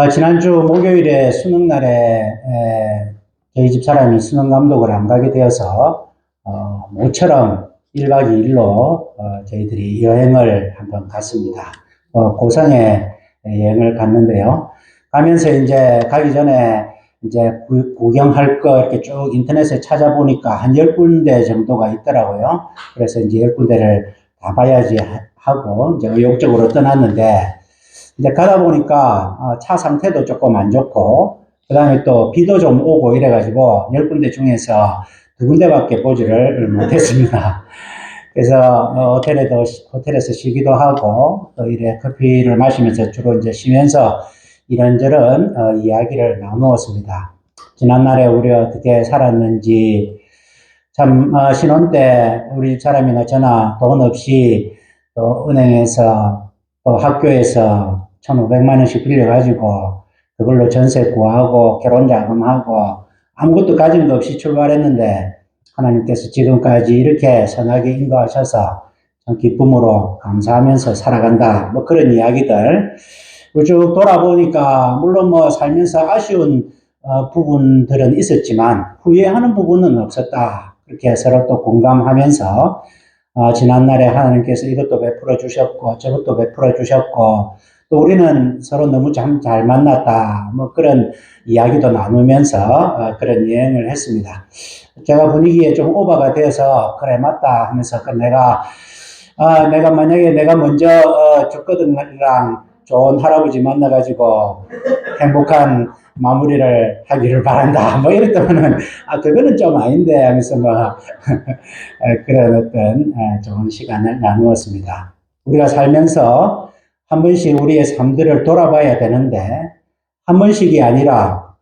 지난주 목요일에 수능날에 저희 집 사람이 수능 감독을 안 가게 되어서 모처럼 1박 2일로 저희들이 여행을 한번 갔습니다. 고성에 여행을 갔는데요. 가면서 이제 가기 전에 이제 구경할 거 이렇게 쭉 인터넷에 찾아보니까 한 10군데 정도가 있더라고요. 그래서 이제 10군데를 다 봐야지 하고 이제 의욕적으로 떠났는데 이제 가다 보니까 차 상태도 조금 안 좋고 그 다음에 또 비도 좀 오고 이래가지고 10군데 중에서 2군데밖에 보지를 못했습니다. 그래서 호텔에서 쉬기도 하고 또 이래 커피를 마시면서 주로 이제 쉬면서 이런저런 이야기를 나누었습니다. 지난날에 우리 어떻게 살았는지 참 신혼 때 우리 사람이나 저나 돈 없이 또 은행에서 또 학교에서 1,500만 원씩 빌려가지고 그걸로 전세 구하고 결혼 자금하고 아무것도 가진 거 없이 출발했는데 하나님께서 지금까지 이렇게 선하게 인도하셔서 참 기쁨으로 감사하면서 살아간다. 뭐 그런 이야기들 쭉 돌아보니까 물론 뭐 살면서 아쉬운 부분들은 있었지만 후회하는 부분은 없었다. 그렇게 서로 또 공감하면서 지난날에 하나님께서 이것도 베풀어 주셨고 저것도 베풀어 주셨고 또 우리는 서로 너무 참 잘 만났다. 뭐 그런 이야기도 나누면서 그런 여행을 했습니다. 제가 분위기에 좀 오버가 돼서 그래 맞다 하면서 내가 만약에 내가 먼저 죽거든이랑 좋은 할아버지 만나가지고 행복한 마무리를 하기를 바란다. 뭐 이랬다면은 그거는 좀 아닌데 하면서 뭐 그런 어떤 좋은 시간을 나누었습니다. 우리가 살면서 한 번씩 우리의 삶들을 돌아봐야 되는데 한 번씩이 아니라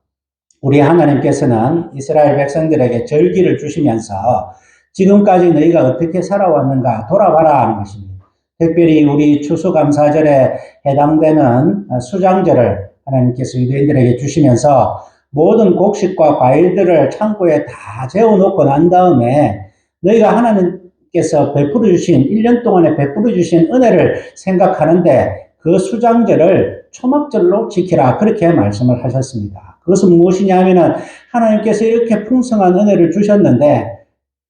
우리 하나님께서는 이스라엘 백성들에게 절기를 주시면서 지금까지 너희가 어떻게 살아왔는가 돌아봐라 하는 것입니다. 특별히 우리 추수감사절에 해당되는 수장절을 하나님께서 유대인들에게 주시면서 모든 곡식과 과일들을 창고에 다 재워놓고 난 다음에 너희가 하나님께서 베풀어 주신 1년 동안에 베풀어 주신 은혜를 생각하는데 그 수장절을 초막절로 지키라 그렇게 말씀을 하셨습니다. 그것은 무엇이냐 하면은 하나님께서 이렇게 풍성한 은혜를 주셨는데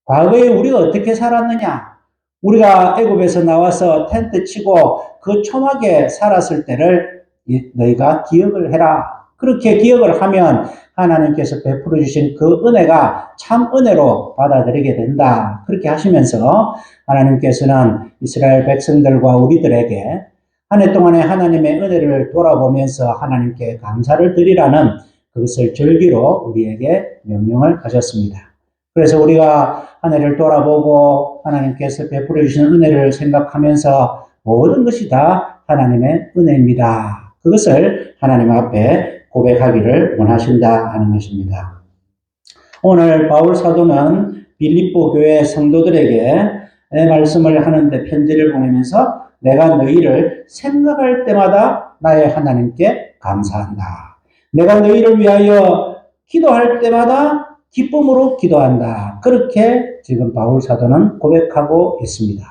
과거에 우리가 어떻게 살았느냐? 우리가 애굽에서 나와서 텐트 치고 그 초막에 살았을 때를 너희가 기억을 해라. 그렇게 기억을 하면 하나님께서 베풀어 주신 그 은혜가 참 은혜로 받아들이게 된다. 그렇게 하시면서 하나님께서는 이스라엘 백성들과 우리들에게 한 해 동안에 하나님의 은혜를 돌아보면서 하나님께 감사를 드리라는 그것을 절기로 우리에게 명령을 하셨습니다. 그래서 우리가 한 해를 돌아보고 하나님께서 베풀어 주신 은혜를 생각하면서 모든 것이 다 하나님의 은혜입니다. 그것을 하나님 앞에 고백하기를 원하신다 하는 것입니다. 오늘 바울 사도는 빌립보 교회 성도들에게 말씀을 하는데 편지를 보내면서 내가 너희를 생각할 때마다 나의 하나님께 감사한다. 내가 너희를 위하여 기도할 때마다 기쁨으로 기도한다. 그렇게 지금 바울 사도는 고백하고 있습니다.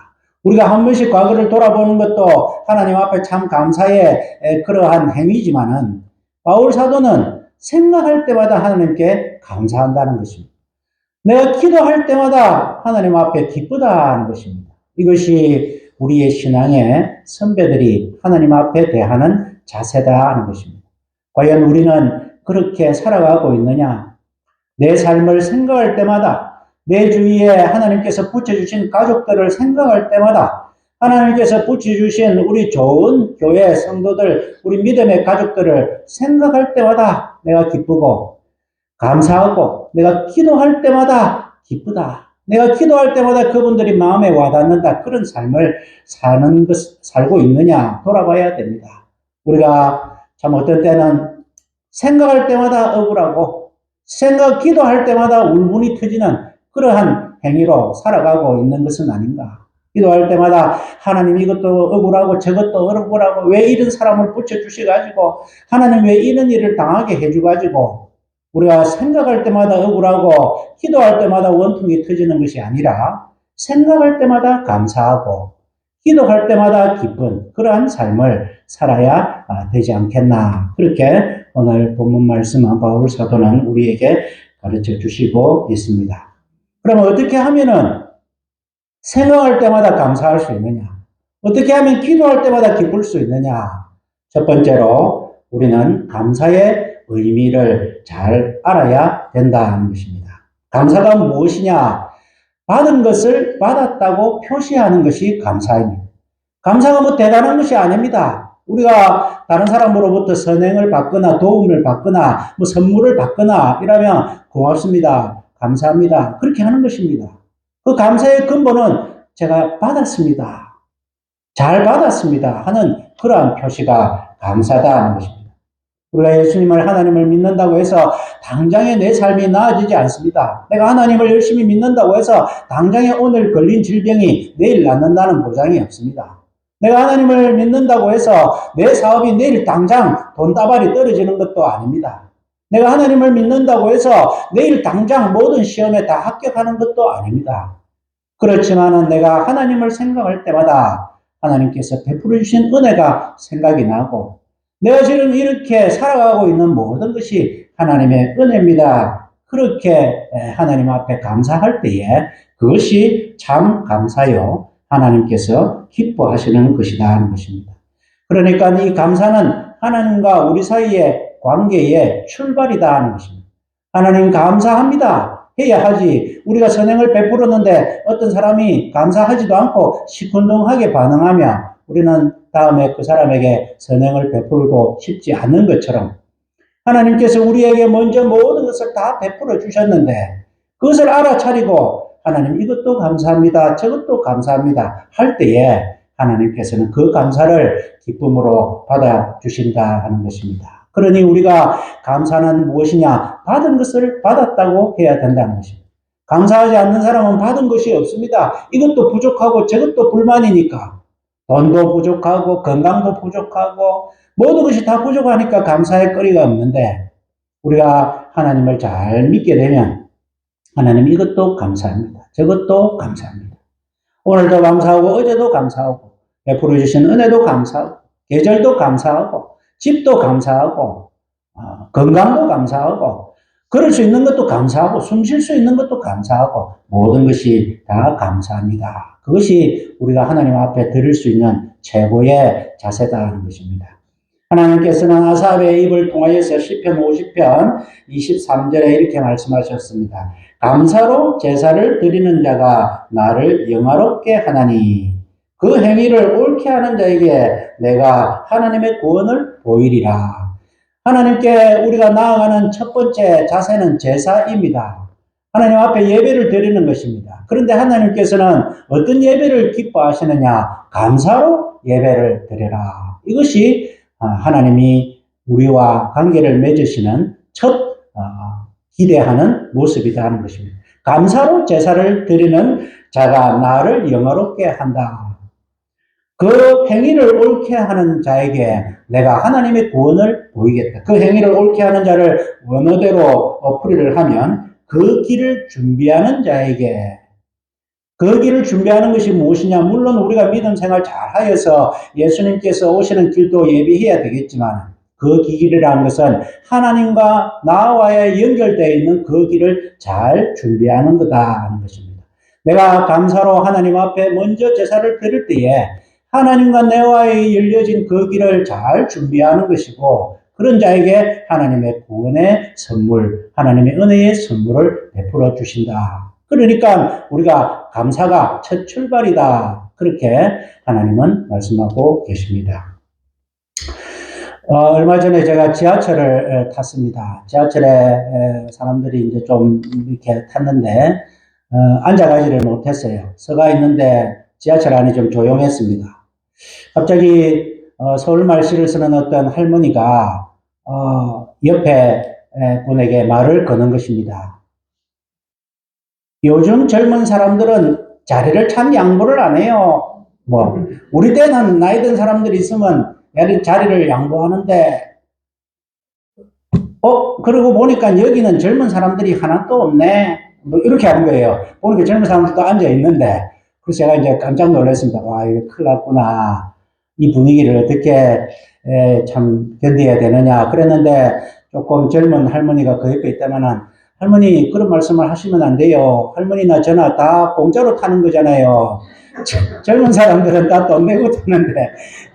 우리가 한 번씩 과거를 돌아보는 것도 하나님 앞에 참 감사의 그러한 행위지만은 바울 사도는 생각할 때마다 하나님께 감사한다는 것입니다. 내가 기도할 때마다 하나님 앞에 기쁘다는 것입니다. 이것이 우리의 신앙의 선배들이 하나님 앞에 대하는 자세다 하는 것입니다. 과연 우리는 그렇게 살아가고 있느냐? 내 삶을 생각할 때마다 내 주위에 하나님께서 붙여주신 가족들을 생각할 때마다 하나님께서 붙여주신 우리 좋은 교회 성도들, 우리 믿음의 가족들을 생각할 때마다 내가 기쁘고 감사하고 내가 기도할 때마다 기쁘다. 내가 기도할 때마다 그분들이 마음에 와닿는다. 그런 삶을 살고 있느냐 돌아봐야 됩니다. 우리가 참 어떤 때는 생각할 때마다 억울하고 기도할 때마다 울분이 터지는 그러한 행위로 살아가고 있는 것은 아닌가. 기도할 때마다 하나님 이것도 억울하고 저것도 억울하고 왜 이런 사람을 붙여주셔가지고 하나님 왜 이런 일을 당하게 해줘가지고 우리가 생각할 때마다 억울하고 기도할 때마다 원통이 터지는 것이 아니라 생각할 때마다 감사하고 기도할 때마다 기쁜 그러한 삶을 살아야 되지 않겠나. 그렇게 오늘 본문 말씀은 바울 사도는 우리에게 가르쳐 주시고 있습니다. 그럼 어떻게 하면은 생각할 때마다 감사할 수 있느냐? 어떻게 하면 기도할 때마다 기쁠 수 있느냐? 첫 번째로 우리는 감사의 의미를 잘 알아야 된다는 것입니다. 감사가 무엇이냐? 받은 것을 받았다고 표시하는 것이 감사입니다. 감사가 뭐 대단한 것이 아닙니다. 우리가 다른 사람으로부터 선행을 받거나 도움을 받거나 뭐 선물을 받거나 이러면 고맙습니다. 감사합니다. 그렇게 하는 것입니다. 그 감사의 근본은 제가 받았습니다. 잘 받았습니다. 하는 그러한 표시가 감사다 하는 것입니다. 우리가 예수님을 하나님을 믿는다고 해서 당장에 내 삶이 나아지지 않습니다. 내가 하나님을 열심히 믿는다고 해서 당장에 오늘 걸린 질병이 내일 낫는다는 보장이 없습니다. 내가 하나님을 믿는다고 해서 내 사업이 내일 당장 돈다발이 떨어지는 것도 아닙니다. 내가 하나님을 믿는다고 해서 내일 당장 모든 시험에 다 합격하는 것도 아닙니다. 그렇지만은 내가 하나님을 생각할 때마다 하나님께서 베풀어 주신 은혜가 생각이 나고 내가 지금 이렇게 살아가고 있는 모든 것이 하나님의 은혜입니다. 그렇게 하나님 앞에 감사할 때에 그것이 참 감사요. 하나님께서 기뻐하시는 것이다 하는 것입니다. 그러니까 이 감사는 하나님과 우리 사이의 관계의 출발이다 하는 것입니다. 하나님 감사합니다. 해야 하지. 우리가 선행을 베풀었는데 어떤 사람이 감사하지도 않고 시큰둥하게 반응하면 우리는 다음에 그 사람에게 선행을 베풀고 싶지 않는 것처럼 하나님께서 우리에게 먼저 모든 것을 다 베풀어 주셨는데 그것을 알아차리고 하나님 이것도 감사합니다. 저것도 감사합니다. 할 때에 하나님께서는 그 감사를 기쁨으로 받아주신다 하는 것입니다. 그러니 우리가 감사는 무엇이냐? 받은 것을 받았다고 해야 된다는 것입니다. 감사하지 않는 사람은 받은 것이 없습니다. 이것도 부족하고 저것도 불만이니까. 돈도 부족하고 건강도 부족하고 모든 것이 다 부족하니까 감사할 거리가 없는데 우리가 하나님을 잘 믿게 되면 하나님 이것도 감사합니다. 저것도 감사합니다. 오늘도 감사하고 어제도 감사하고 베풀어 주신 은혜도 감사하고 계절도 감사하고 집도 감사하고 건강도 감사하고 걸을 수 있는 것도 감사하고 숨 쉴 수 있는 것도 감사하고 모든 것이 다 감사합니다. 그것이 우리가 하나님 앞에 드릴 수 있는 최고의 자세다는 것입니다. 하나님께서는 아삽의 입을 통하여서 시편 50편 23절에 이렇게 말씀하셨습니다. 감사로 제사를 드리는 자가 나를 영화롭게 하나니 그 행위를 옳게 하는 자에게 내가 하나님의 구원을 보이리라. 하나님께 우리가 나아가는 첫 번째 자세는 제사입니다. 하나님 앞에 예배를 드리는 것입니다. 그런데 하나님께서는 어떤 예배를 기뻐하시느냐? 감사로 예배를 드려라. 이것이 하나님이 우리와 관계를 맺으시는 첫 기대하는 모습이다 하는 것입니다. 감사로 제사를 드리는 자가 나를 영화롭게 한다. 그 행위를 옳게 하는 자에게 내가 하나님의 구원을 보이겠다. 그 행위를 옳게 하는 자를 원어대로 풀이를 하면 그 길을 준비하는 자에게 그 길을 준비하는 것이 무엇이냐? 물론 우리가 믿음 생활 잘 하여서 예수님께서 오시는 길도 예비해야 되겠지만 그 길이라는 것은 하나님과 나와의 연결되어 있는 그 길을 잘 준비하는 거다 하는 것입니다. 내가 감사로 하나님 앞에 먼저 제사를 드릴 때에 하나님과 내와의 열려진 그 길을 잘 준비하는 것이고 그런 자에게 하나님의 구원의 선물, 하나님의 은혜의 선물을 베풀어 주신다. 그러니까 우리가 감사가 첫 출발이다. 그렇게 하나님은 말씀하고 계십니다. 얼마 전에 제가 지하철을 탔습니다. 지하철에 사람들이 이제 좀 이렇게 탔는데 앉아가지를 못했어요. 서가 있는데 지하철 안이 좀 조용했습니다. 갑자기 서울 말씨를 쓰는 어떤 할머니가 옆에 분에게 말을 거는 것입니다. 요즘 젊은 사람들은 자리를 참 양보를 안 해요. 우리 때는 나이 든 사람들이 있으면 자리를 양보하는데 그러고 보니까 여기는 젊은 사람들이 하나도 없네. 이렇게 하는 거예요. 보니까 젊은 사람들도 앉아 있는데 그래서 제가 이제 깜짝 놀랐습니다. 와, 이거 큰일 났구나. 이 분위기를 어떻게 참 견뎌야 되느냐. 그랬는데 조금 젊은 할머니가 그 옆에 있다면은 할머니 그런 말씀을 하시면 안 돼요. 할머니나 저나 다 공짜로 타는 거잖아요. 젊은 사람들은 다 돈 내고 타는데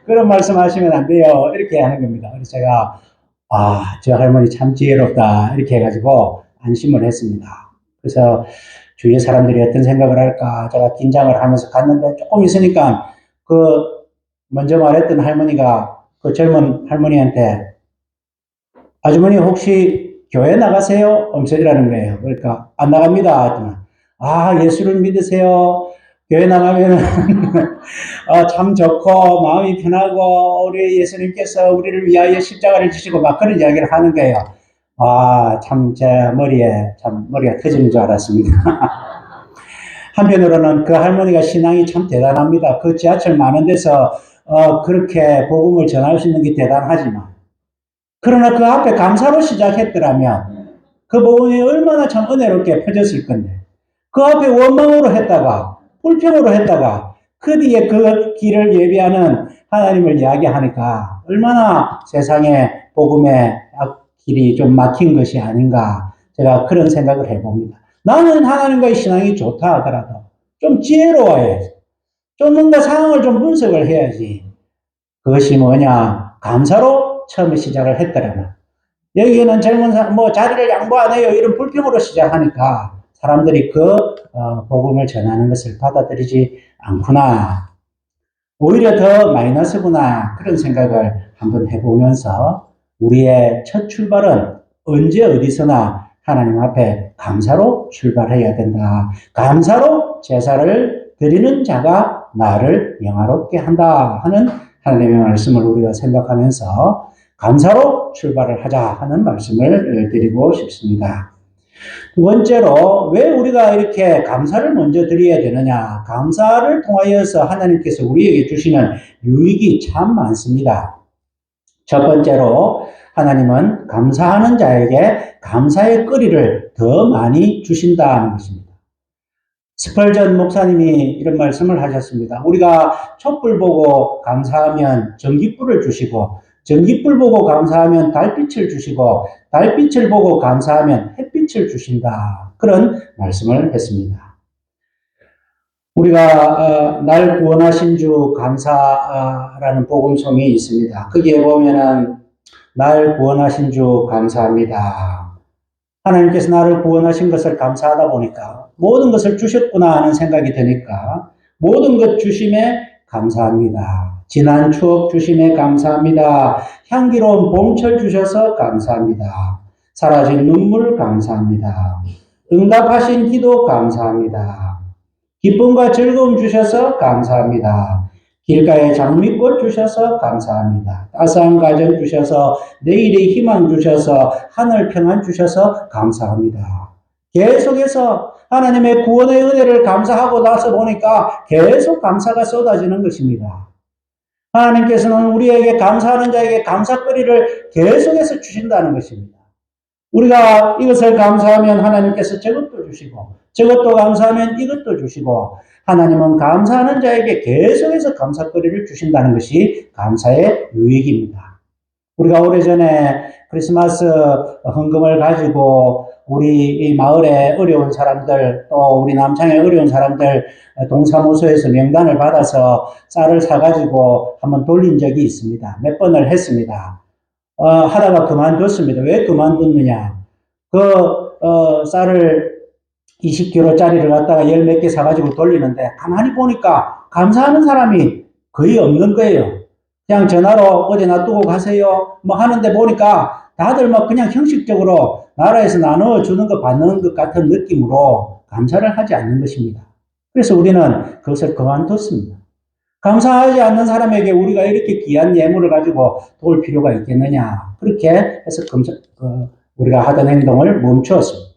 그런 말씀 하시면 안 돼요. 이렇게 하는 겁니다. 그래서 제가 저 할머니 참 지혜롭다. 이렇게 해가지고 안심을 했습니다. 그래서 주위의 사람들이 어떤 생각을 할까 제가 긴장을 하면서 갔는데 조금 있으니까 그 먼저 말했던 할머니가 그 젊은 할머니한테 아주머니 혹시 교회 나가세요? 엄석이라는 거예요. 그러니까 안 나갑니다. 예수를 믿으세요. 교회 나가면 참 좋고 마음이 편하고 우리 예수님께서 우리를 위하여 십자가를 지시고 막 그런 이야기를 하는 거예요. 참 제 머리가 터지는 줄 알았습니다. 한편으로는 그 할머니가 신앙이 참 대단합니다. 그 지하철 많은 데서 그렇게 복음을 전할 수 있는 게 대단하지만 그러나 그 앞에 감사로 시작했더라면 그 복음이 얼마나 참 은혜롭게 퍼졌을 건데 그 앞에 원망으로 했다가 불평으로 했다가 그 뒤에 그 길을 예비하는 하나님을 이야기하니까 얼마나 세상에 복음의 길이 좀 막힌 것이 아닌가 제가 그런 생각을 해봅니다. 나는 하나님과의 신앙이 좋다 하더라도 좀 지혜로워야지. 좀 뭔가 상황을 좀 분석을 해야지. 그것이 뭐냐? 감사로 처음에 시작을 했더라면 여기는 젊은 사람 자리를 양보 안 해요. 이런 불평으로 시작하니까 사람들이 그 복음을 전하는 것을 받아들이지 않구나. 오히려 더 마이너스구나. 그런 생각을 한번 해보면서 우리의 첫 출발은 언제 어디서나 하나님 앞에 감사로 출발해야 된다. 감사로 제사를 드리는 자가 나를 영화롭게 한다 하는 하나님의 말씀을 우리가 생각하면서 감사로 출발을 하자 하는 말씀을 드리고 싶습니다. 두 번째로 왜 우리가 이렇게 감사를 먼저 드려야 되느냐? 감사를 통하여서 하나님께서 우리에게 주시는 유익이 참 많습니다. 첫 번째로 하나님은 감사하는 자에게 감사의 거리를 더 많이 주신다는 것입니다. 스펄전 목사님이 이런 말씀을 하셨습니다. 우리가 촛불 보고 감사하면 전깃불을 주시고 전깃불 보고 감사하면 달빛을 주시고 달빛을 보고 감사하면 햇빛을 주신다. 그런 말씀을 했습니다. 우리가 날 구원하신 주 감사라는 복음송이 있습니다. 거기에 보면은 날 구원하신 주 감사합니다. 하나님께서 나를 구원하신 것을 감사하다 보니까 모든 것을 주셨구나 하는 생각이 드니까 모든 것 주심에 감사합니다. 지난 추억 주심에 감사합니다. 향기로운 봄철 주셔서 감사합니다. 사라진 눈물 감사합니다. 응답하신 기도 감사합니다. 기쁨과 즐거움 주셔서 감사합니다. 길가에 장미꽃 주셔서 감사합니다. 따스한 가정 주셔서 내일의 희망 주셔서 하늘 평안 주셔서 감사합니다. 계속해서 하나님의 구원의 은혜를 감사하고 나서 보니까 계속 감사가 쏟아지는 것입니다. 하나님께서는 우리에게 감사하는 자에게 감사거리를 계속해서 주신다는 것입니다. 우리가 이것을 감사하면 하나님께서 저것도 주시고 저것도 감사하면 이것도 주시고 하나님은 감사하는 자에게 계속해서 감사거리를 주신다는 것이 감사의 유익입니다. 우리가 오래전에 크리스마스 헌금을 가지고 우리 마을에 어려운 사람들 또 우리 남창에 어려운 사람들 동사무소에서 명단을 받아서 쌀을 사가지고 한번 돌린 적이 있습니다. 몇 번을 했습니다. 하다가 그만뒀습니다. 왜 그만뒀느냐? 쌀을 20kg짜리를 갖다가 열 몇 개 사가지고 돌리는데 가만히 보니까 감사하는 사람이 거의 없는 거예요. 그냥 전화로 어디 놔두고 가세요. 하는데 보니까 다들 그냥 형식적으로 나라에서 나눠주는 거 받는 것 같은 느낌으로 감사를 하지 않는 것입니다. 그래서 우리는 그것을 그만뒀습니다. 감사하지 않는 사람에게 우리가 이렇게 귀한 예물을 가지고 도울 필요가 있겠느냐. 그렇게 해서 우리가 하던 행동을 멈추었습니다.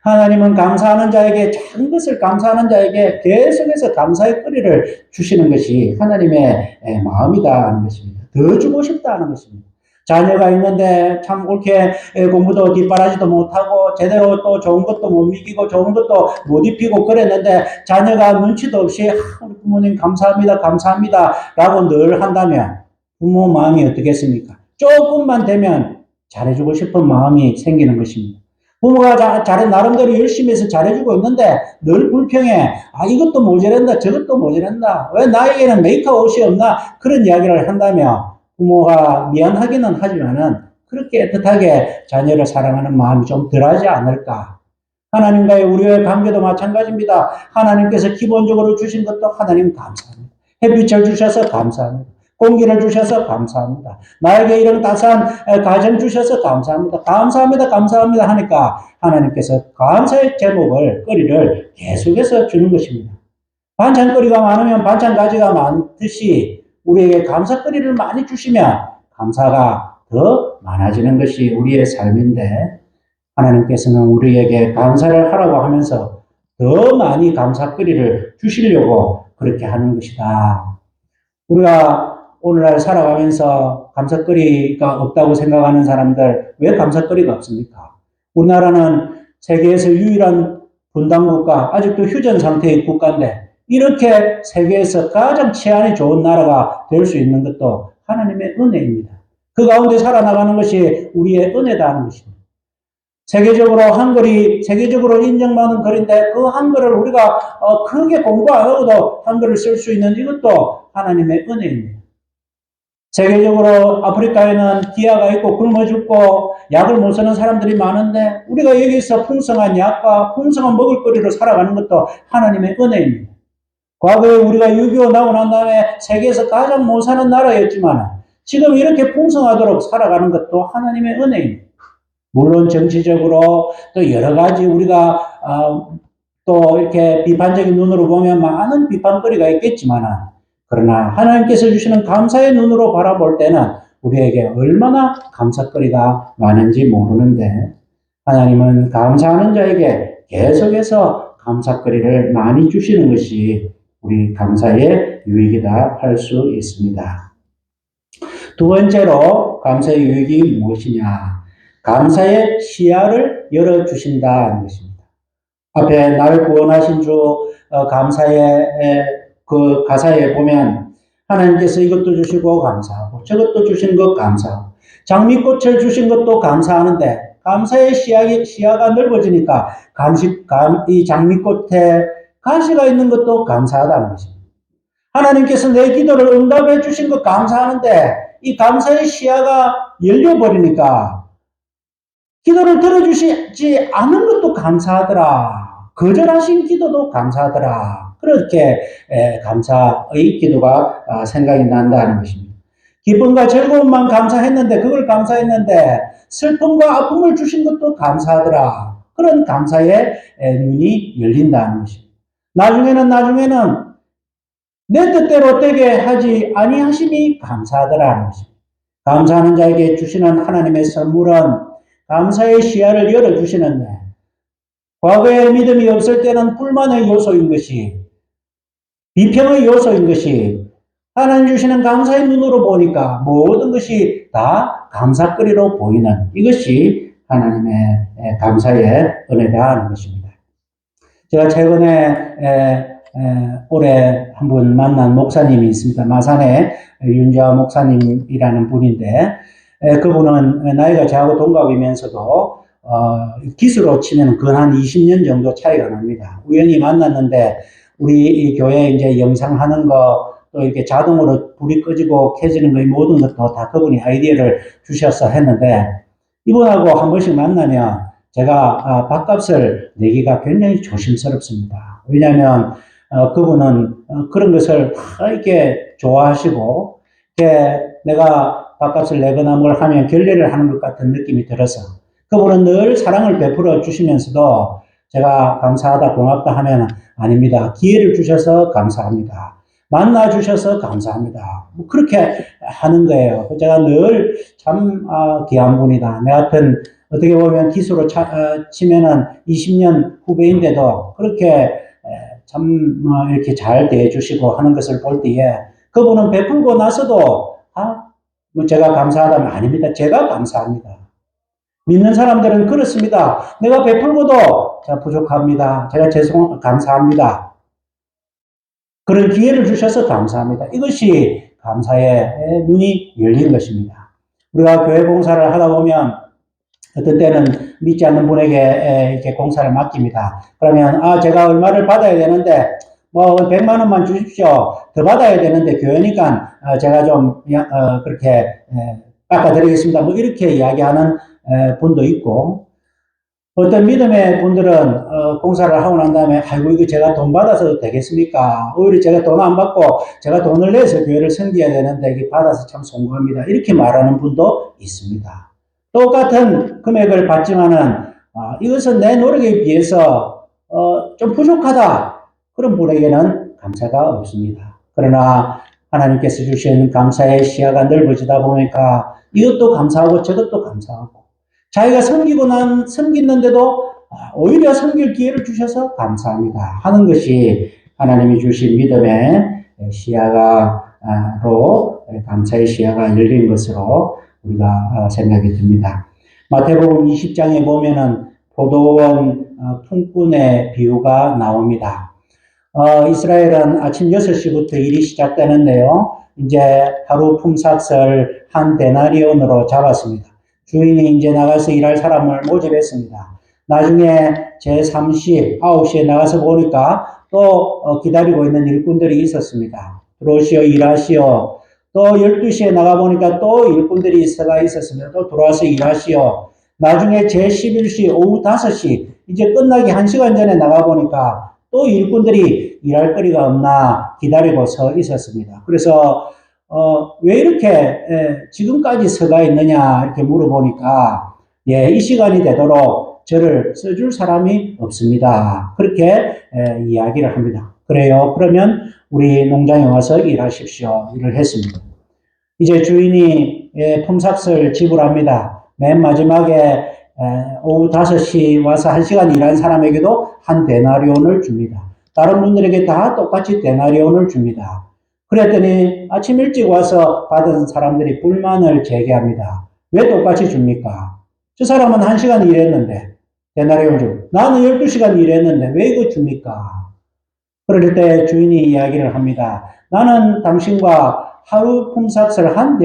하나님은 감사하는 자에게 작은 것을 감사하는 자에게 계속해서 감사의 거리를 주시는 것이 하나님의 마음이다 하는 것입니다. 더 주고 싶다 하는 것입니다. 자녀가 있는데 참 옳게 공부도 뒷바라지도 못하고 제대로 또 좋은 것도 못 먹이고 좋은 것도 못 입히고 그랬는데 자녀가 눈치도 없이 우리 부모님 감사합니다, 감사합니다 라고 늘 한다면 부모 마음이 어떻겠습니까? 조금만 되면 잘해주고 싶은 마음이 생기는 것입니다. 부모가 나름대로 열심히 해서 잘해주고 있는데 늘 불평해. 아, 이것도 모자란다, 저것도 모자란다. 왜 나에게는 메이크업 옷이 없나? 그런 이야기를 한다며 부모가 미안하기는 하지만은 그렇게 애틋하게 자녀를 사랑하는 마음이 좀 덜하지 않을까. 하나님과의 우리의 관계도 마찬가지입니다. 하나님께서 기본적으로 주신 것도 하나님 감사합니다. 햇빛을 주셔서 감사합니다. 공기를 주셔서 감사합니다. 나에게 이런 따스한 가정 주셔서 감사합니다. 감사합니다. 감사합니다 하니까 하나님께서 감사의 제목을, 거리를 계속해서 주는 것입니다. 반찬거리가 많으면 반찬가지가 많듯이 우리에게 감사거리를 많이 주시면 감사가 더 많아지는 것이 우리의 삶인데 하나님께서는 우리에게 감사를 하라고 하면서 더 많이 감사거리를 주시려고 그렇게 하는 것이다. 우리가 오늘날 살아가면서 감사거리가 없다고 생각하는 사람들, 왜 감사거리가 없습니까? 우리나라는 세계에서 유일한 분단국가, 아직도 휴전 상태의 국가인데 이렇게 세계에서 가장 치안이 좋은 나라가 될 수 있는 것도 하나님의 은혜입니다. 그 가운데 살아나가는 것이 우리의 은혜다 하는 것입니다. 세계적으로 인정받는 글인데 그 한글을 우리가 크게 공부 안 하고도 한글을 쓸 수 있는 이것도 하나님의 은혜입니다. 세계적으로 아프리카에는 기아가 있고 굶어 죽고 약을 못 쓰는 사람들이 많은데 우리가 여기서 풍성한 약과 풍성한 먹을거리로 살아가는 것도 하나님의 은혜입니다. 과거에 우리가 6.25 나고 난 다음에 세계에서 가장 못 사는 나라였지만 지금 이렇게 풍성하도록 살아가는 것도 하나님의 은혜입니다. 물론 정치적으로 또 여러 가지 우리가 또 이렇게 비판적인 눈으로 보면 많은 비판거리가 있겠지만 그러나 하나님께서 주시는 감사의 눈으로 바라볼 때는 우리에게 얼마나 감사거리가 많은지 모르는데 하나님은 감사하는 자에게 계속해서 감사거리를 많이 주시는 것이 우리 감사의 유익이다 할 수 있습니다. 두 번째로 감사의 유익이 무엇이냐? 감사의 시야를 열어주신다는 것입니다. 앞에 나를 구원하신 주 감사의 그 가사에 보면 하나님께서 이것도 주시고 감사하고 저것도 주신 것 감사하고 장미꽃을 주신 것도 감사하는데 감사의 시야가 넓어지니까 이 장미꽃에 가시가 있는 것도 감사하다는 것입니다. 하나님께서 내 기도를 응답해 주신 것 감사하는데 이 감사의 시야가 열려버리니까 기도를 들어주시지 않은 것도 감사하더라. 거절하신 기도도 감사하더라. 그렇게 감사의 기도가 생각이 난다는 것입니다. 기쁨과 즐거움만 감사했는데 그걸 감사했는데 슬픔과 아픔을 주신 것도 감사하더라. 그런 감사의 눈이 열린다는 것입니다. 나중에는 내 뜻대로 되게 하지 아니하심이 감사하더라는 것입니다. 감사하는 자에게 주시는 하나님의 선물은 감사의 시야를 열어주시는데 과거에 믿음이 없을 때는 불만의 요소인 것이 비평의 요소인 것이 하나님 주시는 감사의 눈으로 보니까 모든 것이 다 감사거리로 보이는 이것이 하나님의 감사의 은혜다 하는 것입니다. 제가 최근에 올해 한 분 만난 목사님이 있습니다. 마산에 윤재화 목사님이라는 분인데 그분은 나이가 저하고 동갑이면서도 기수로 치면 근 한 20년 정도 차이가 납니다. 우연히 만났는데 우리 이 교회 이제 영상하는 거 또 이렇게 자동으로 불이 꺼지고 켜지는 거 모든 것도 다 그분이 아이디어를 주셔서 했는데 이분하고 한 번씩 만나면 제가 밥값을 내기가 굉장히 조심스럽습니다. 왜냐하면 그분은 그런 것을 다 이렇게 좋아하시고 내가 밥값을 내거나 뭘 하면 결례를 하는 것 같은 느낌이 들어서 그분은 늘 사랑을 베풀어 주시면서도 제가 감사하다 고맙다 하면 아닙니다. 기회를 주셔서 감사합니다. 만나 주셔서 감사합니다. 뭐 그렇게 하는 거예요. 제가 늘 참 귀한 분이다. 내 같은 어떻게 보면 기수로 치면은 20년 후배인데도 그렇게 참 이렇게 잘 대해주시고 하는 것을 볼 때에 그분은 베풀고 나서도 뭐 제가 감사하다면 아닙니다. 제가 감사합니다. 믿는 사람들은 그렇습니다. 내가 베풀고도 제가 부족합니다. 제가 감사합니다. 그런 기회를 주셔서 감사합니다. 이것이 감사의 눈이 열린 것입니다. 우리가 교회 봉사를 하다 보면 어떤 때는 믿지 않는 분에게 이렇게 공사를 맡깁니다. 그러면 제가 얼마를 받아야 되는데 뭐 100만 원만 주십시오. 더 받아야 되는데 교회니까 제가 좀 그렇게 깎아드리겠습니다. 뭐 이렇게 이야기하는 분도 있고, 어떤 믿음의 분들은 공사를 하고 난 다음에 아이고 이거 제가 돈 받아서 되겠습니까? 오히려 제가 돈 안 받고 제가 돈을 내서 교회를 섬겨야 되는데 이게 받아서 참 송구합니다. 이렇게 말하는 분도 있습니다. 똑같은 금액을 받지만은 이것은 내 노력에 비해서 좀 부족하다. 그런 분에게는 감사가 없습니다. 그러나 하나님께서 주신 감사의 시야가 넓어지다 보니까 이것도 감사하고 저것도 감사하고 자기가 섬기는데도 오히려 섬길 기회를 주셔서 감사합니다 하는 것이 하나님이 주신 믿음의 시야가로 감사의 시야가 열린 것으로 우리가 생각이 듭니다. 마태복음 20장에 보면은 포도원 품꾼의 비유가 나옵니다. 이스라엘은 아침 6시부터 일이 시작되는데요. 이제 하루 품삯을 한 데나리온으로 잡았습니다. 주인이 이제 나가서 일할 사람을 모집했습니다. 나중에 제3시, 9시에 나가서 보니까 또 기다리고 있는 일꾼들이 있었습니다. 들어오시오, 일하시오. 또 12시에 나가보니까 또 일꾼들이 있었습니다. 또 들어와서 일하시오. 나중에 제11시, 오후 5시, 이제 끝나기 1시간 전에 나가보니까 또 일꾼들이 일할 거리가 없나 기다리고 서 있었습니다. 그래서 왜 이렇게 지금까지 서가 있느냐 이렇게 물어보니까 이 시간이 되도록 저를 써줄 사람이 없습니다. 그렇게 이야기를 합니다. 그래요. 그러면 우리 농장에 와서 일하십시오. 일을 했습니다. 이제 주인이 품삯을 지불합니다. 맨 마지막에 오후 5시 와서 1시간 일한 사람에게도 한 데나리온을 줍니다. 다른 분들에게 다 똑같이 데나리온을 줍니다. 그랬더니 아침 일찍 와서 받은 사람들이 불만을 제기합니다. 왜 똑같이 줍니까? 저 사람은 1시간 일했는데 데나리온 주. 나는 12시간 일했는데 왜 이거 줍니까? 그럴 때 주인이 이야기를 합니다. 나는 당신과 하루 품삯을 한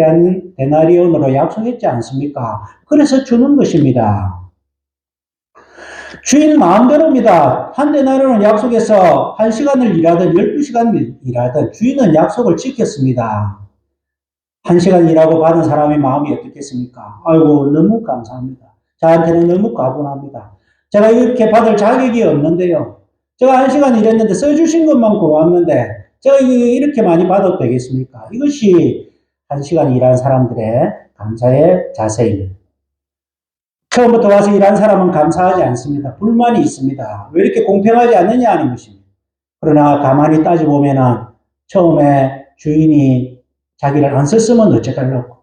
데나리온으로 약속했지 않습니까? 그래서 주는 것입니다. 주인 마음대로입니다. 한 데나리온을 약속해서 1시간을 일하든 12시간을 일하든 주인은 약속을 지켰습니다. 1시간 일하고 받은 사람의 마음이 어떻겠습니까? 아이고 너무 감사합니다. 저한테는 너무 과분합니다. 제가 이렇게 받을 자격이 없는데요. 제가 1시간 일했는데 써주신 것만 고맙는데 제가 이렇게 많이 받아도 되겠습니까? 이것이 1시간 일한 사람들의 감사의 자세입니다. 처음부터 와서 일한 사람은 감사하지 않습니다. 불만이 있습니다. 왜 이렇게 공평하지 않느냐 하는 것입니다. 그러나 가만히 따져보면 처음에 주인이 자기를 안 썼으면 어쩌려고.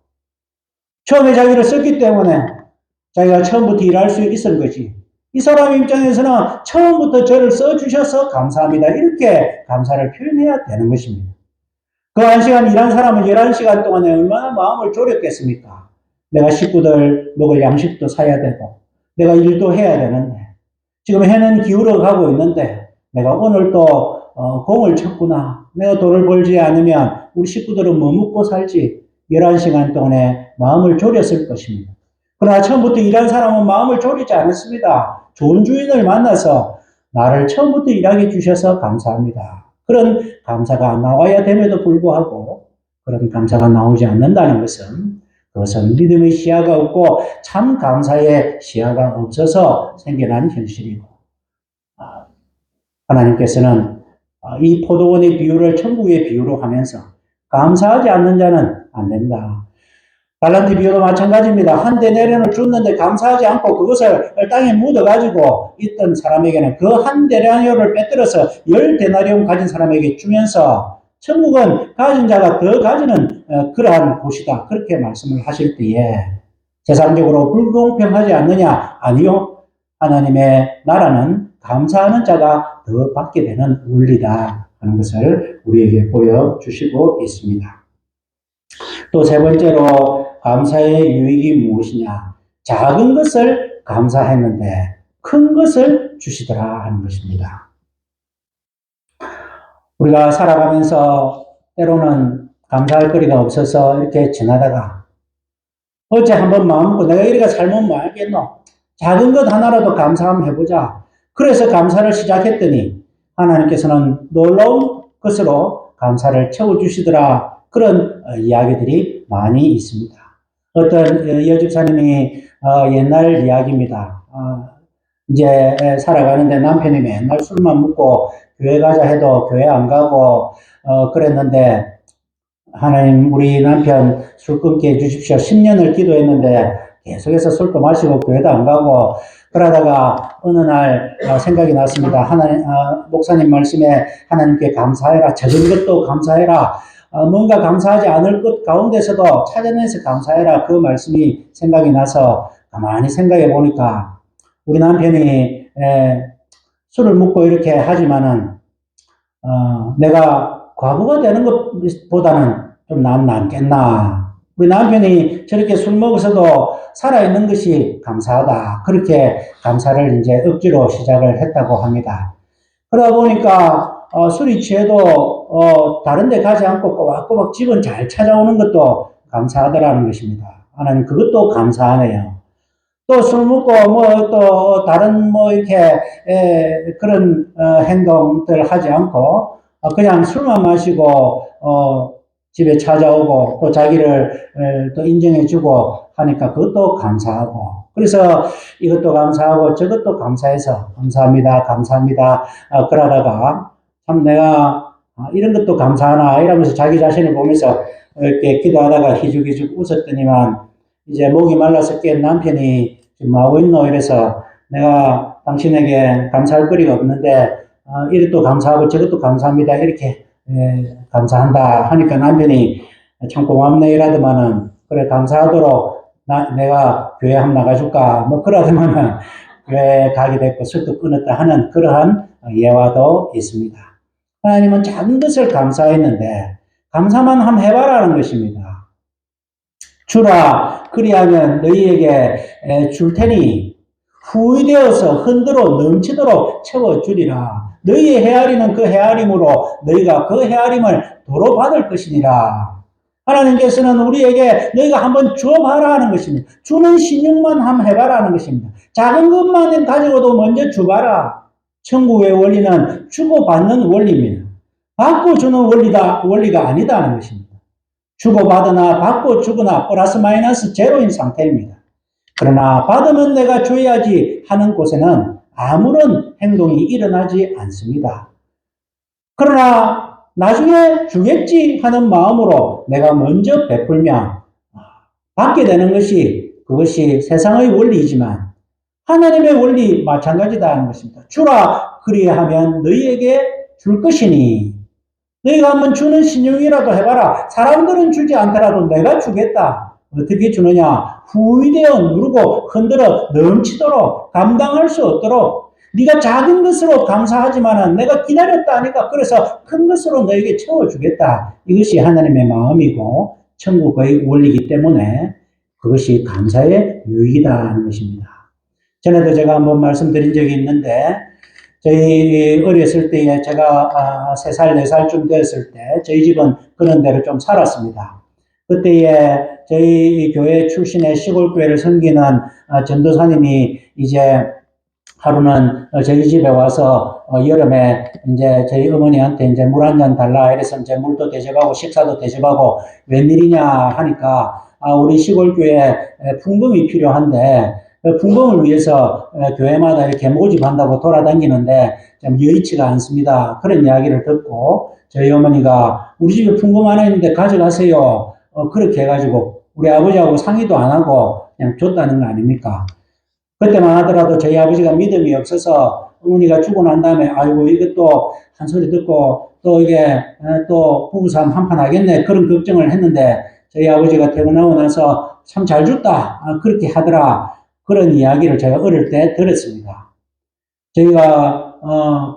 처음에 자기를 썼기 때문에 자기가 처음부터 일할 수 있었던 거지. 이 사람 입장에서는 처음부터 저를 써주셔서 감사합니다. 이렇게 감사를 표현해야 되는 것입니다. 그 1시간 일한 사람은 11시간 동안에 얼마나 마음을 졸였겠습니까? 내가 식구들 먹을 양식도 사야 되고 내가 일도 해야 되는데 지금 해는 기울어 가고 있는데 내가 오늘 또 공을 쳤구나. 내가 돈을 벌지 않으면 우리 식구들은 뭐 먹고 살지. 11시간 동안에 마음을 졸였을 것입니다. 그러나 처음부터 일한 사람은 마음을 졸이지 않았습니다. 좋은 주인을 만나서 나를 처음부터 일하게 해주셔서 감사합니다. 그런 감사가 나와야 됨에도 불구하고 그런 감사가 나오지 않는다는 것은 그것은 믿음의 시야가 없고 참 감사의 시야가 없어서 생겨난 현실이고 하나님께서는 이 포도원의 비유를 천국의 비유로 하면서 감사하지 않는 자는 안 된다. 달란트 비유도 마찬가지입니다. 한 데나리온을 줬는데 감사하지 않고 그것을 땅에 묻어가지고 있던 사람에게는 그 한 데나리온을 빼뜨려서 10데나리온 가진 사람에게 주면서 천국은 가진 자가 더 가지는 그러한 곳이다. 그렇게 말씀을 하실 때에 세상적으로 불공평하지 않느냐? 아니요. 하나님의 나라는 감사하는 자가 더 받게 되는 원리다 하는 것을 우리에게 보여주시고 있습니다. 또 세 번째로 감사의 유익이 무엇이냐? 작은 것을 감사했는데 큰 것을 주시더라 하는 것입니다. 우리가 살아가면서 때로는 감사할 거리가 없어서 이렇게 지나다가 어째 한번 마음 먹고 내가 이리가 잘못 뭐 알겠노? 작은 것 하나라도 감사 한번 해보자. 그래서 감사를 시작했더니 하나님께서는 놀라운 것으로 감사를 채워주시더라. 그런 이야기들이 많이 있습니다. 어떤 여집사님이 옛날 이야기입니다. 이제 살아가는데 남편이 맨날 술만 먹고 교회 가자 해도 교회 안 가고 그랬는데 하나님 우리 남편 술 끊게 해주십시오. 10년을 기도했는데 계속해서 술도 마시고 교회도 안 가고 그러다가 어느 날 생각이 났습니다. 하나님 목사님 말씀에 하나님께 감사해라. 작은 것도 감사해라. 뭔가 감사하지 않을 것 가운데서도 찾아내서 감사해라. 그 말씀이 생각이 나서 가만히 생각해 보니까 우리 남편이 술을 먹고 이렇게 하지만은 내가 과부가 되는 것보다는 좀 낫겠나. 우리 남편이 저렇게 술 먹어서도 살아있는 것이 감사하다. 그렇게 감사를 이제 억지로 시작을 했다고 합니다. 그러다 보니까 술이 취해도 다른 데 가지 않고 꼬박꼬박 집은 잘 찾아오는 것도 감사하더라는 것입니다. 하나님 그것도 감사하네요. 또 술 먹고 또 다른 이렇게 그런 행동들 하지 않고 그냥 술만 마시고 집에 찾아오고 또 자기를 또 인정해주고 하니까 그것도 감사하고 그래서 이것도 감사하고 저것도 감사해서 감사합니다 그러다가 참 내가 이런 것도 감사하나 이러면서 자기 자신을 보면서 이렇게 기도하다가 희죽희죽 웃었더니만 이제 목이 말라서 깬 남편이 지금 뭐하고 있노 이래서 내가 당신에게 감사할 거리가 없는데 이것도 감사하고 저것도 감사합니다 이렇게 감사한다 하니까 남편이 참 고맙네 이라더만은 그래 감사하도록 내가 교회 한번 나가줄까 그러더만은 교회 가게 됐고 술도 끊었다 하는 그러한 예화도 있습니다. 하나님은 작은 것을 감사했는데 감사만 한번 해봐라는 것입니다. 주라 그리하면 너희에게 줄 테니 후이되어서 흔들어 넘치도록 채워주리라. 너희의 헤아리는 그 헤아림으로 너희가 그 헤아림을 도로 받을 것이니라. 하나님께서는 우리에게 너희가 한번 줘봐라 하는 것입니다. 주는 신용만 한번 해봐라 하는 것입니다. 작은 것만 가지고도 먼저 줘봐라. 천국의 원리는 주고받는 원리입니다. 받고 주는 원리가 아니다 하는 것입니다. 주고받으나 받고 주거나 플러스 마이너스 제로인 상태입니다. 그러나 받으면 내가 줘야지 하는 곳에는 아무런 행동이 일어나지 않습니다. 그러나 나중에 주겠지 하는 마음으로 내가 먼저 베풀면 받게 되는 그것이 세상의 원리이지만 하나님의 원리 마찬가지다 하는 것입니다. 주라 그리하면 너희에게 줄 것이니 너희가 한번 주는 신용이라도 해봐라. 사람들은 주지 않더라도 내가 주겠다. 어떻게 주느냐? 후이되어 누르고 흔들어 넘치도록 감당할 수 없도록 네가 작은 것으로 감사하지만 내가 기다렸다 하니까 그래서 큰 것으로 너에게 채워주겠다. 이것이 하나님의 마음이고 천국의 원리이기 때문에 그것이 감사의 유익이다 하는 것입니다. 전에도 제가 한번 말씀드린 적이 있는데 저희 어렸을 때에 제가 3살, 4살쯤 되었을 때 저희 집은 그런 데로 좀 살았습니다. 그때에 저희 교회 출신의 시골교회를 섬기는 전도사님이 이제 하루는 저희 집에 와서 여름에 이제 저희 어머니한테 이제 물 한 잔 달라 이래서 이제 물도 대접하고 식사도 대접하고 웬일이냐 하니까 우리 시골교회에 풍금이 필요한데 풍금을 위해서 교회마다 이렇게 모집한다고 돌아다니는데 좀 여의치가 않습니다. 그런 이야기를 듣고 저희 어머니가 우리 집에 풍금 하나 있는데 가져가세요. 그렇게 해가지고 우리 아버지하고 상의도 안 하고 그냥 줬다는 거 아닙니까? 그때만 하더라도 저희 아버지가 믿음이 없어서 어머니가 죽고 난 다음에 아이고 이것도 한 소리 듣고 또 이게 또 부부싸움 한판 하겠네 그런 걱정을 했는데 저희 아버지가 퇴근하고 나서 참 잘 줬다 그렇게 하더라. 그런 이야기를 제가 어릴 때 들었습니다. 저희가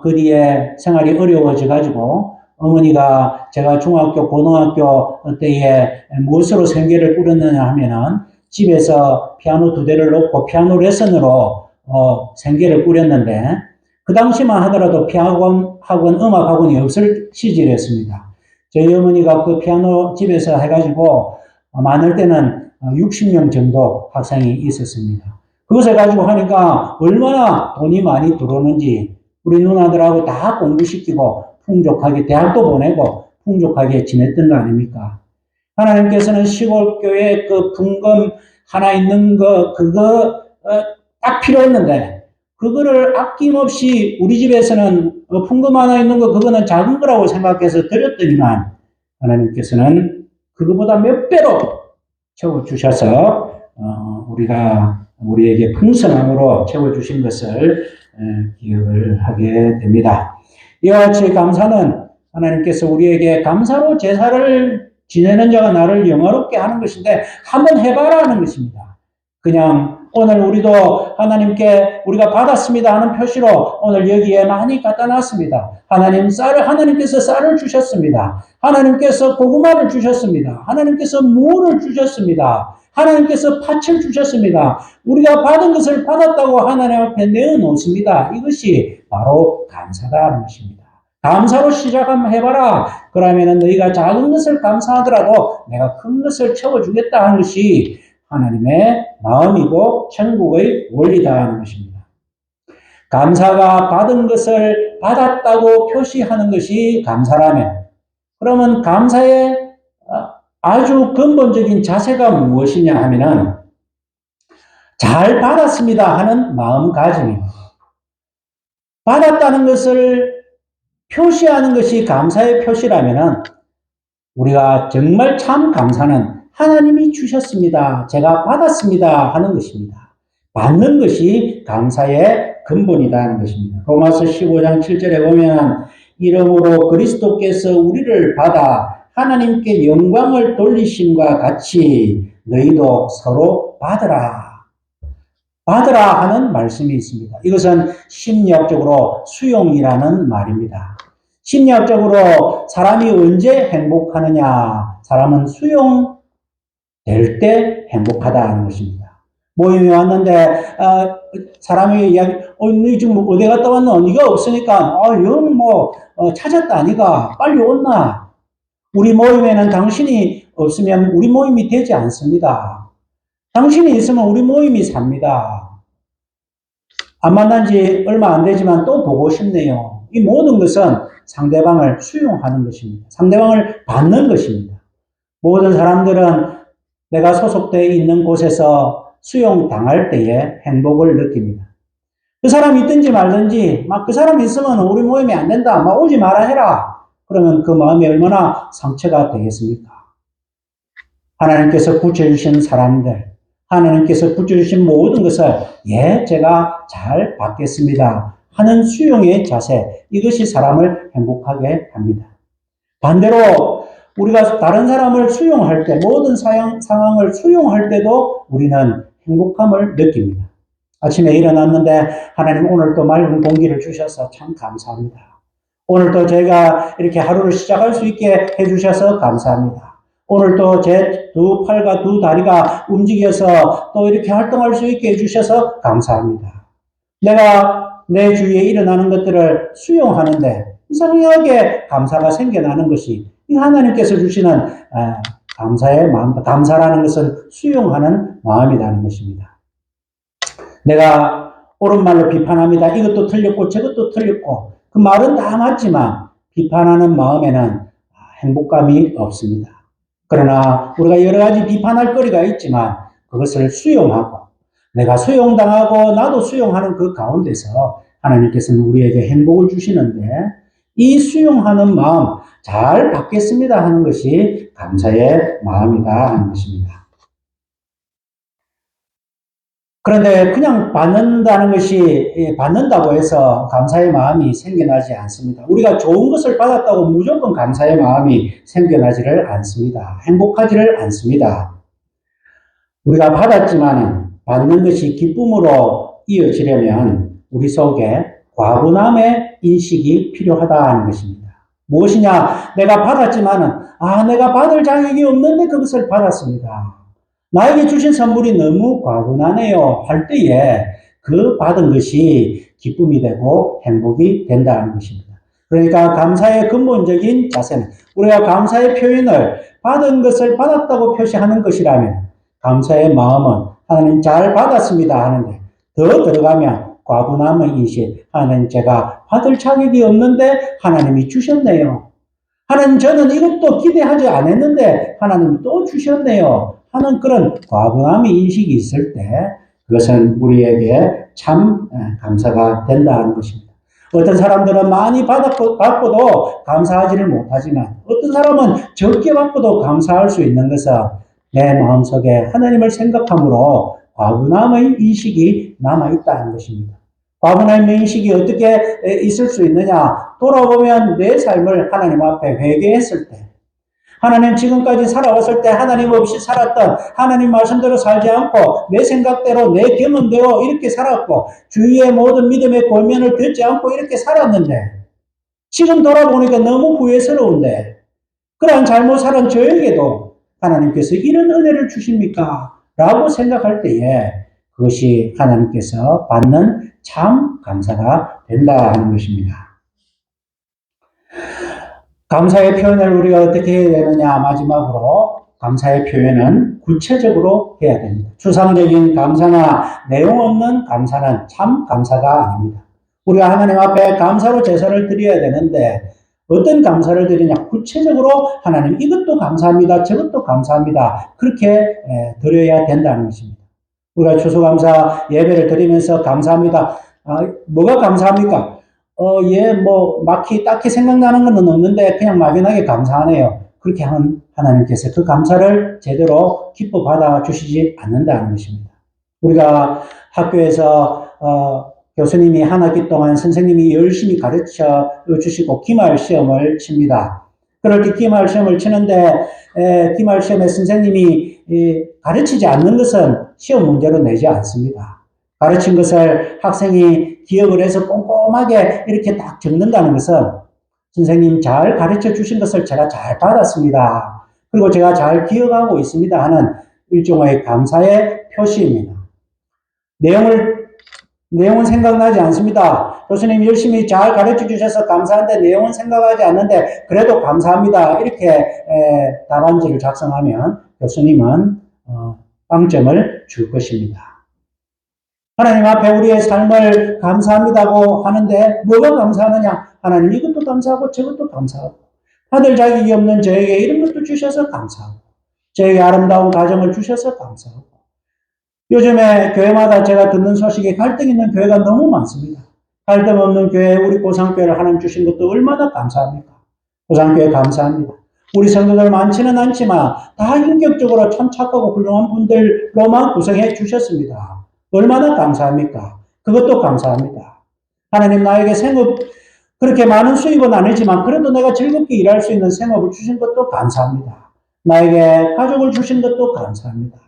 그 뒤에 생활이 어려워져 가지고 어머니가 제가 중학교, 고등학교 때에 무엇으로 생계를 꾸렸느냐 하면은 집에서 피아노 2대를 놓고 피아노 레슨으로 생계를 꾸렸는데 그 당시만 하더라도 피아노 학원, 음악 학원이 없을 시절이었습니다. 저희 어머니가 그 피아노 집에서 해가지고 많을 때는 60명 정도 학생이 있었습니다. 그것을 가지고 하니까 얼마나 돈이 많이 들어오는지 우리 누나들하고 다 공부시키고 풍족하게 대학도 보내고 풍족하게 지냈던 거 아닙니까? 하나님께서는 시골 교회 그 분금 하나 있는 거 그거 딱 필요했는데 그거를 아낌없이 우리 집에서는 풍금 하나 있는 거 그거는 작은 거라고 생각해서 드렸더니만 하나님께서는 그거보다 몇 배로 채워주셔서 우리에게 풍성함으로 채워주신 것을 기억을 하게 됩니다. 이와 같이 감사는 하나님께서 우리에게 감사로 제사를 지내는 자가 나를 영화롭게 하는 것인데 한번 해봐라 하는 것입니다. 그냥 오늘 우리도 하나님께 우리가 받았습니다 하는 표시로 오늘 여기에 많이 갖다 놨습니다. 하나님께서 쌀을 주셨습니다. 하나님께서 고구마를 주셨습니다. 하나님께서 무를 주셨습니다. 하나님께서 팥을 주셨습니다. 우리가 받은 것을 받았다고 하나님 앞에 내어놓습니다. 이것이 바로 감사다 하는 것입니다. 감사로 시작 한번 해봐라. 그러면 너희가 작은 것을 감사하더라도 내가 큰 것을 채워주겠다 하는 것이 하나님의 마음이고 천국의 원리다 하는 것입니다. 감사가 받은 것을 받았다고 표시하는 것이 감사라면 그러면 감사의 아주 근본적인 자세가 무엇이냐 하면은 잘 받았습니다 하는 마음가짐입니다. 받았다는 것을 표시하는 것이 감사의 표시라면은 우리가 정말 참 감사는 하나님이 주셨습니다. 제가 받았습니다 하는 것입니다. 받는 것이 감사의 근본이다 하는 것입니다. 로마서 15장 7절에 보면 이러므로 그리스도께서 우리를 받아 하나님께 영광을 돌리심과 같이 너희도 서로 받으라. 받으라 하는 말씀이 있습니다. 이것은 심리학적으로 수용이라는 말입니다. 심리학적으로 사람이 언제 행복하느냐? 사람은 수용될 때 행복하다 하는 것입니다. 모임에 왔는데 사람이 이야기, 너 지금 어디 갔다 왔노? 네가 없으니까 영 찾았다 아니가? 빨리 온나? 우리 모임에는 당신이 없으면 우리 모임이 되지 않습니다. 당신이 있으면 우리 모임이 삽니다. 안 만난 지 얼마 안 되지만 또 보고 싶네요. 이 모든 것은 상대방을 수용하는 것입니다. 상대방을 받는 것입니다. 모든 사람들은 내가 소속되어 있는 곳에서 수용당할 때에 행복을 느낍니다. 그 사람이 있든지 말든지 막 그 사람이 있으면 우리 모임이 안 된다. 막 오지 마라 해라. 그러면 그 마음이 얼마나 상처가 되겠습니까? 하나님께서 붙여주신 사람들, 하나님께서 붙여주신 모든 것을 제가 잘 받겠습니다 하는 수용의 자세, 이것이 사람을 행복하게 합니다. 반대로 우리가 다른 사람을 수용할 때, 모든 상황을 수용할 때도 우리는 행복함을 느낍니다. 아침에 일어났는데 하나님 오늘 또 맑은 공기를 주셔서 참 감사합니다. 오늘 또 제가 이렇게 하루를 시작할 수 있게 해주셔서 감사합니다. 오늘 또 제 두 팔과 두 다리가 움직여서 또 이렇게 활동할 수 있게 해주셔서 감사합니다. 내가 내 주위에 일어나는 것들을 수용하는데 이상하게 감사가 생겨나는 것이 하나님께서 주시는 감사의 마음, 감사라는 것은 수용하는 마음이라는 것입니다. 내가 옳은 말로 비판합니다. 이것도 틀렸고 저것도 틀렸고 그 말은 다 맞지만 비판하는 마음에는 행복감이 없습니다. 그러나 우리가 여러 가지 비판할 거리가 있지만 그것을 수용하고 내가 수용당하고 나도 수용하는 그 가운데서 하나님께서는 우리에게 행복을 주시는데 이 수용하는 마음 잘 받겠습니다 하는 것이 감사의 마음이다 하는 것입니다. 그런데 그냥 받는다는 것이 받는다고 해서 감사의 마음이 생겨나지 않습니다. 우리가 좋은 것을 받았다고 무조건 감사의 마음이 생겨나지를 않습니다. 행복하지를 않습니다. 우리가 받았지만 받는 것이 기쁨으로 이어지려면 우리 속에 과분함의 인식이 필요하다는 것입니다. 무엇이냐? 내가 받았지만은 내가 받을 자격이 없는데 그것을 받았습니다. 나에게 주신 선물이 너무 과분하네요 할 때에 그 받은 것이 기쁨이 되고 행복이 된다는 것입니다. 그러니까 감사의 근본적인 자세는 우리가 감사의 표현을 받은 것을 받았다고 표시하는 것이라면 감사의 마음은 하나님 잘 받았습니다 하는데 더 들어가면 과분함의 인식, 하나님 제가 받을 자격이 없는데 하나님이 주셨네요. 하나님 저는 이것도 기대하지 않았는데 하나님이 또 주셨네요 하는 그런 과분함의 인식이 있을 때 그것은 우리에게 참 감사가 된다는 것입니다. 어떤 사람들은 많이 받고도 감사하지를 못하지만 어떤 사람은 적게 받고도 감사할 수 있는 것은 내 마음속에 하나님을 생각함으로 과분함의 인식이 남아있다는 것입니다. 과분함의 인식이 어떻게 있을 수 있느냐? 돌아보면 내 삶을 하나님 앞에 회개했을 때 하나님 지금까지 살아왔을 때 하나님 없이 살았던 하나님 말씀대로 살지 않고 내 생각대로 내 경험대로 이렇게 살았고 주위의 모든 믿음의 권면을 듣지 않고 이렇게 살았는데 지금 돌아보니까 너무 후회스러운데 그러한 잘못 살은 저에게도 하나님께서 이런 은혜를 주십니까? 라고 생각할 때에 그것이 하나님께서 받는 참 감사가 된다 하는 것입니다. 감사의 표현을 우리가 어떻게 해야 되느냐? 마지막으로 감사의 표현은 구체적으로 해야 됩니다. 추상적인 감사나 내용 없는 감사는 참 감사가 아닙니다. 우리가 하나님 앞에 감사로 제사를 드려야 되는데 어떤 감사를 드리냐? 구체적으로 하나님 이것도 감사합니다. 저것도 감사합니다. 그렇게 드려야 된다는 것입니다. 우리가 추수감사 예배를 드리면서 감사합니다. 뭐가 감사합니까? 딱히 생각나는 건 없는데 그냥 막연하게 감사하네요. 그렇게 하면 하나님께서 그 감사를 제대로 기뻐 받아 주시지 않는다는 것입니다. 우리가 학교에서 교수님이 한 학기 동안 선생님이 열심히 가르쳐 주시고 기말 시험을 칩니다. 그럴 때 기말 시험을 치는데 기말 시험에 선생님이 가르치지 않는 것은 시험 문제로 내지 않습니다. 가르친 것을 학생이 기억을 해서 꼼꼼하게 이렇게 딱 적는다는 것은 선생님 잘 가르쳐 주신 것을 제가 잘 받았습니다. 그리고 제가 잘 기억하고 있습니다 하는 일종의 감사의 표시입니다. 내용은 생각나지 않습니다. 교수님 열심히 잘 가르쳐 주셔서 감사한데 내용은 생각하지 않는데 그래도 감사합니다. 이렇게 답안지를 작성하면 교수님은 빵점을 줄 것입니다. 하나님 앞에 우리의 삶을 감사합니다고 하는데 뭐가 감사하느냐? 하나님 이것도 감사하고 저것도 감사하고 받을 자격이 없는 저에게 이런 것도 주셔서 감사하고 저에게 아름다운 가정을 주셔서 감사하고 요즘에 교회마다 제가 듣는 소식에 갈등 있는 교회가 너무 많습니다. 갈등 없는 교회, 우리 고상교회를 하나님 주신 것도 얼마나 감사합니까? 고상교회 감사합니다. 우리 성도들 많지는 않지만 다 인격적으로 참 착하고 훌륭한 분들로만 구성해 주셨습니다. 얼마나 감사합니까? 그것도 감사합니다. 하나님 나에게 생업, 그렇게 많은 수입은 아니지만 그래도 내가 즐겁게 일할 수 있는 생업을 주신 것도 감사합니다. 나에게 가족을 주신 것도 감사합니다.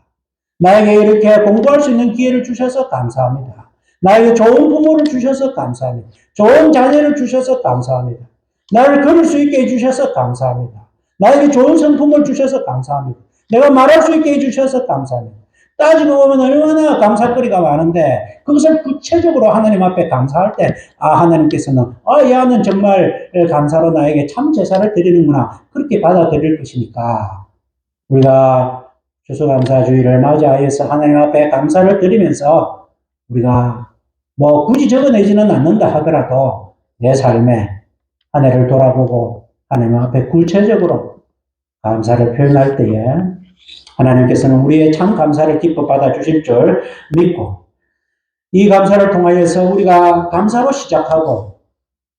나에게 이렇게 공부할 수 있는 기회를 주셔서 감사합니다. 나에게 좋은 부모를 주셔서 감사합니다. 좋은 자녀를 주셔서 감사합니다. 나를 걸을 수 있게 해주셔서 감사합니다. 나에게 좋은 성품을 주셔서 감사합니다. 내가 말할 수 있게 해주셔서 감사합니다. 따지고 보면 얼마나 감사거리가 많은데 그것을 구체적으로 하나님 앞에 감사할 때 하나님께서는 야는 정말 감사로 나에게 참 제사를 드리는구나 그렇게 받아들일 것이니까 우리가 추수감사주의를 맞이하여서 하나님 앞에 감사를 드리면서 우리가 굳이 적어내지는 않는다 하더라도 내 삶에 한 해를 돌아보고 하나님 앞에 구체적으로 감사를 표현할 때에 하나님께서는 우리의 참 감사를 기뻐 받아 주실 줄 믿고 이 감사를 통하여서 우리가 감사로 시작하고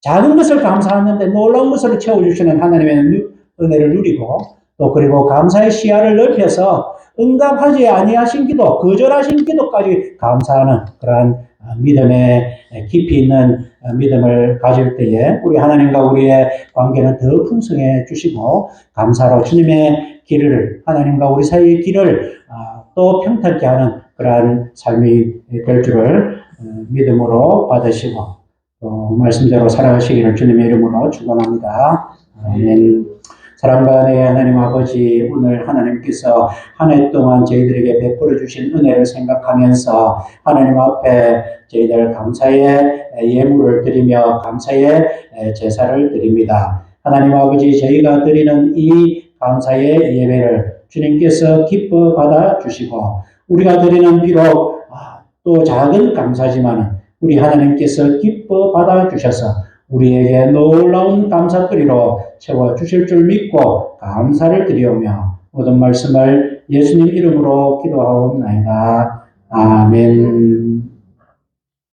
작은 것을 감사하는데 놀라운 것으로 채워주시는 하나님의 은혜를 누리고 또 그리고 감사의 시야를 넓혀서 응답하지 아니하신 기도, 거절하신 기도까지 감사하는 그러한 믿음의 깊이 있는 믿음을 가질 때에 우리 하나님과 우리의 관계는 더 풍성해 주시고 감사로 주님의 길을 하나님과 우리 사이의 길을 또 평탄케 하는 그러한 삶이 될 줄을 믿음으로 받으시고 또 말씀대로 살아가시기를 주님의 이름으로 축원합니다. 아멘. 사랑과 은혜의 하나님 아버지, 오늘 하나님께서 한 해 동안 저희들에게 베풀어 주신 은혜를 생각하면서 하나님 앞에 저희들 감사의 예물을 드리며 감사의 제사를 드립니다. 하나님 아버지, 저희가 드리는 이 감사의 예배를 주님께서 기뻐 받아 주시고, 우리가 드리는 비록 또 작은 감사지만 우리 하나님께서 기뻐 받아 주셔서 우리에게 놀라운 감사거리로 채워주실 줄 믿고 감사를 드리오며 모든 말씀을 예수님 이름으로 기도하옵나이다. 아멘.